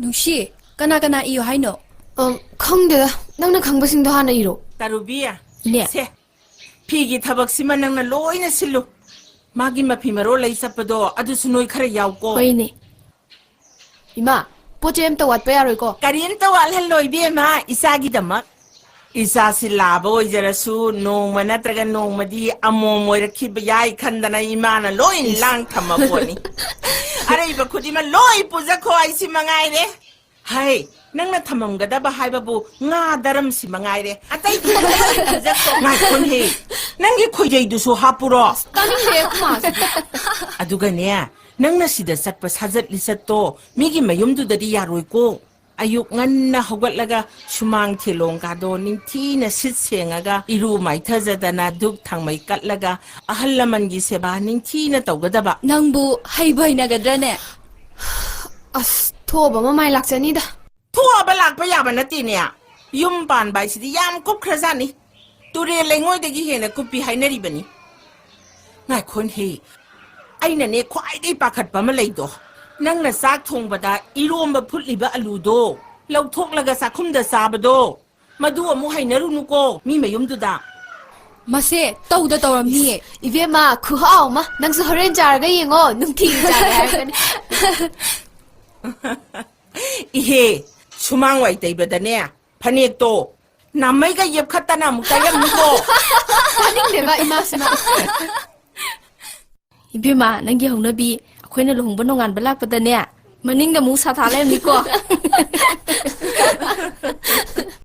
누시 까나까나 이요 하이노 ꯈꯪꯗꯦꯗ ꯅꯪꯅ ꯈꯪꯕꯁꯤꯡꯗꯣ ꯍꯥꯟꯅ ꯏꯔꯣ Tarubiya. 네 Se. Pigi tabak siman nang naloy na silo. Magi mapimaro lay sa pado adu sunoy khara yaw ko. 호이네 이마 ꯄꯣꯠ ꯆꯩ ꯑꯝꯇ ꯋꯥꯠꯄ ꯌꯥꯔꯣꯏꯀꯣ Karin tawal haloy biya ma isagi damak. Isa sila boy jarasu nong manatraga nong madi amo moy rakib yai khandana imana loy lang thamaponi. Are iba khudi ma loy puja ko ai si mangai re. Hai nang na thamam gada ba hai babu nga daram si mangai re. Atai puja ko ngai kon he. Nang gi khoi du su hapuro. ꯇꯥꯅꯤꯡꯗꯦ ꯈꯨꯃꯥꯁꯤꯗꯤ Adugane nangna sida satpa sajat lisatto migi mayumdudadi yaroiko ayuk nganna hawgatlaga sumang thilong kado ningthina sit sengaga iru maithajadana duk thangmai katlaga ahallamangi seba ningthina tawgadaba 낭부 하이바이나가드라네 ꯑꯁ ꯊꯣꯛꯑꯕ ꯃꯃꯥꯏ ꯂꯥꯛꯆꯅꯤꯗ thuaba lakpa yaba natine yum pan bai sidi yam kupkhrajani ture lengoidagi hena kupi hainaribani ngai khon he aina ne khwaidai pakhatpa ma leido nangna sak thongbada iromba phutliba aludo lauthoklaga sakhumda sabado madu amu hainarunuko mi mayumduda 마세 떠우다 떠람니에 이베마 ꯈꯨꯍꯥꯎ ꯑꯃ ꯅꯪꯁꯨ ꯍꯣꯔꯦꯟ ꯆꯥꯔꯒ ꯌꯦꯡꯉꯣ ꯅꯨꯡꯇꯤꯒꯤ ꯆꯥꯒꯦ ꯍꯥꯏꯔꯛꯀꯅꯤ ihe sumang wai teibadane phanekto namaiga yepkhatana mukayamnuko ꯇꯥꯅꯤꯡꯗꯦꯕ ꯏꯃꯥꯁꯤꯅ 이베마 낭기 ꯍꯧꯅꯕꯤ ꯑꯩꯈꯣꯏꯅ ꯂꯨꯍꯣꯡꯕ ꯅꯣꯡꯉꯥꯟꯕ ꯂꯥꯛꯄꯗꯅꯦ ꯃꯅꯤꯡꯗ ꯑꯃꯨꯛ ꯁꯥꯊꯥ ꯂꯩꯔꯝꯅꯤꯀꯣ